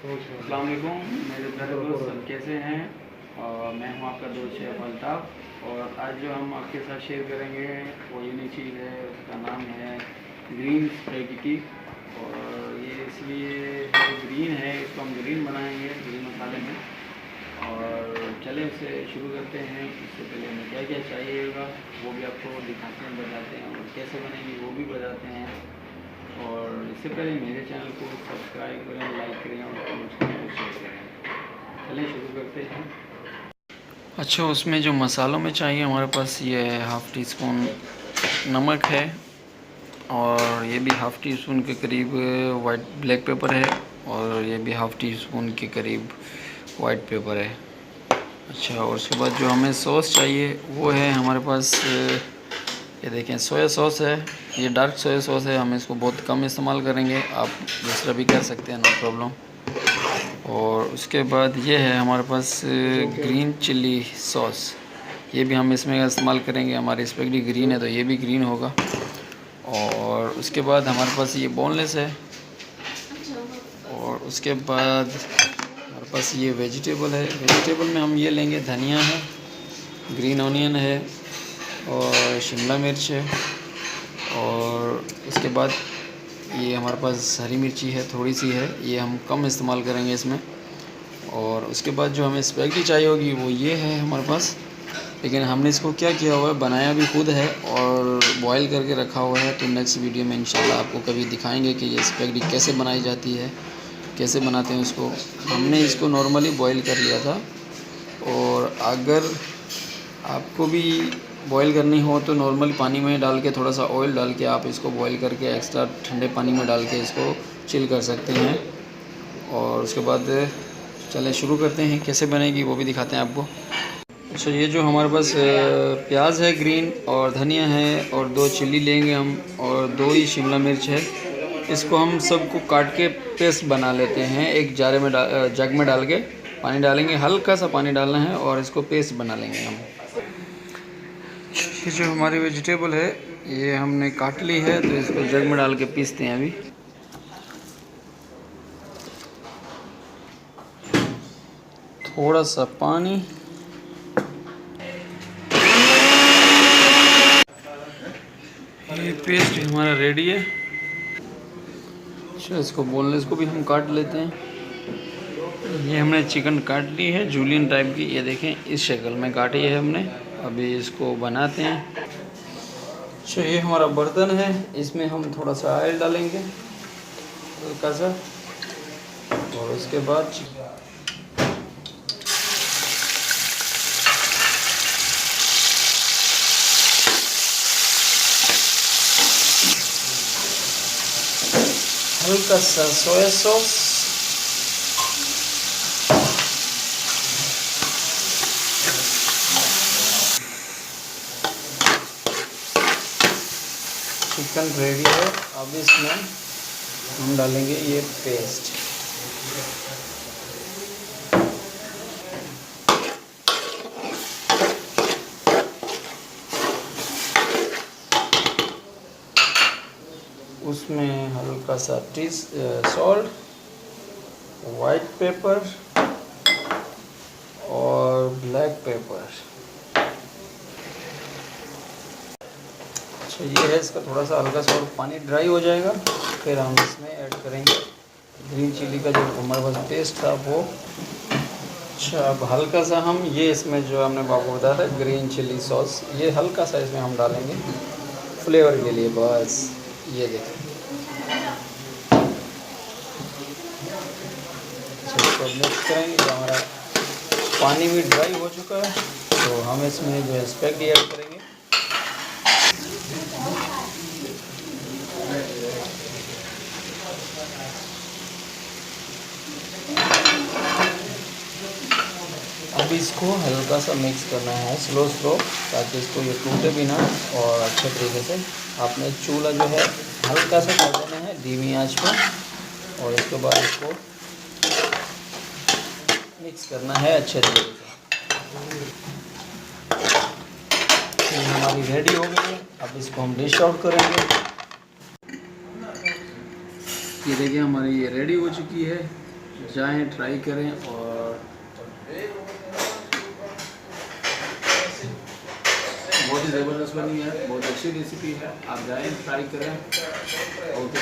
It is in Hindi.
अस्सलाम वालेकुम मेरे प्यारे दोस्त, सब कैसे हैं। मैं हूं आपका दोस्त शेख अल्ताफ़ और आज जो हम आपके साथ शेयर करेंगे वो यूनिक चीज़ है, उसका नाम है ग्रीन स्पैगेटी। और ये इसलिए ग्रीन है, इसको हम ग्रीन बनाएंगे ग्रीन मसाले में। और चले उसे शुरू करते हैं। इससे पहले हमें क्या क्या चाहिएगा वो भी आपको दिखाते हैं, बताते हैं, और कैसे बनेगी वो भी बताते हैं। और इससे पहले मेरे चैनल को सब्सक्राइब करें, लाइक करें और कमेंट करें और शेयर करें। चलिए शुरू करते हैं। अच्छा, उसमें जो मसालों में चाहिए हमारे पास ये हाफ़ टी स्पून नमक है, और ये भी हाफ़ टी स्पून के करीब वाइट ब्लैक पेपर है, और ये भी हाफ़ टी स्पून के करीब वाइट पेपर है। अच्छा, और उसके बाद जो हमें सॉस चाहिए वो है हमारे पास, ये देखें सोया सॉस है। ये डार्क सोया सॉस है, हम इसको बहुत कम इस्तेमाल करेंगे, आप दूसरा भी कर सकते हैं, नो प्रॉब्लम। और उसके बाद ये है हमारे पास ग्रीन चिल्ली सॉस, ये भी हम इसमें इस्तेमाल करेंगे। हमारी स्पैगेटी ग्रीन है तो ये भी ग्रीन होगा। और उसके बाद हमारे पास ये बोनलेस है। और उसके बाद हमारे पास ये वेजिटेबल है। वेजिटेबल में हम ये लेंगे, धनिया है, ग्रीन ऑनियन है, और शिमला मिर्च है। और उसके बाद ये हमारे पास हरी मिर्ची है, थोड़ी सी है, ये हम कम इस्तेमाल करेंगे इसमें। और उसके बाद जो हमें स्पैगेटी चाहिए होगी वो ये है हमारे पास। लेकिन हमने इसको क्या किया हुआ है, बनाया भी खुद है और बॉईल करके रखा हुआ है। तो नेक्स्ट वीडियो में इंशाल्लाह आपको कभी दिखाएंगे कि ये स्पैगेटी कैसे बनाई जाती है, कैसे बनाते हैं उसको। हमने इसको नॉर्मली बॉईल कर लिया था। और अगर आपको भी बॉईल करनी हो तो नॉर्मल पानी में डाल के, थोड़ा सा ऑयल डाल के आप इसको बॉईल करके एक्स्ट्रा ठंडे पानी में डाल के इसको चिल कर सकते हैं। और उसके बाद चलें शुरू करते हैं, कैसे बनेगी वो भी दिखाते हैं आपको। अच्छा, ये जो हमारे पास प्याज है ग्रीन, और धनिया है, और 2 चिल्ली लेंगे हम, और 2 ही शिमला मिर्च है। इसको हम सबको काट के पेस्ट बना लेते हैं। एक जारे में जग में डाल के पानी डालेंगे, हल्का सा पानी डालना है, और इसको पेस्ट बना लेंगे हम। ये जो हमारी वेजिटेबल है ये हमने काट ली है, तो इसको जग में डाल के पीसते हैं अभी। थोड़ा सा पानी, ये पेस्ट हमारा रेडी है। अच्छा, इसको बोनलेस को भी हम काट लेते हैं। ये हमने चिकन काट ली है जूलियन टाइप की, ये देखें इस शक्ल में काटी है हमने। अभी इसको बनाते हैं। अच्छा, ये हमारा बर्तन है, इसमें हम थोड़ा सा ऑयल डालेंगे हल्का सा। और उसके बाद हल्का सा सोया सॉस, चिकन रेडी है। अब इसमें हम डालेंगे ये पेस्ट। उसमें हल्का सा सॉल्ट, वाइट पेपर और ब्लैक पेपर। अच्छा, ये है इसका थोड़ा सा हल्का सा, और पानी ड्राई हो जाएगा फिर हम इसमें ऐड करेंगे ग्रीन चिली का जो हमारे पास पेस्ट था वो। अच्छा, अब हल्का सा हम ये इसमें जो हमने आपको बताया था ग्रीन चिली सॉस, ये हल्का सा इसमें हम डालेंगे फ्लेवर के लिए, बस। ये देखें। इसको मिक्स करेंगे। तो हमारा पानी भी ड्राई हो चुका है, तो हम इसमें जो है स्पैगेटी ऐड करेंगे। अब इसको हल्का सा मिक्स करना है, स्लो स्लो, ताकि इसको ये टूटे भी ना। और अच्छे तरीके से आपने चूल्हा जो है हल्का सा कर देना है धीमी आंच पर, और इसके बाद इसको मिक्स करना है अच्छे तरीके से। ये हमारी रेडी हो गई है। अब इसको हम डिश आउट करेंगे। ये देखिए हमारी ये रेडी हो चुकी है। जाएं, ट्राई करें और बहुत ही ज़बरदस्त बनी है, बहुत अच्छी रेसिपी है। आप जाएं, ट्राई करें। ओके,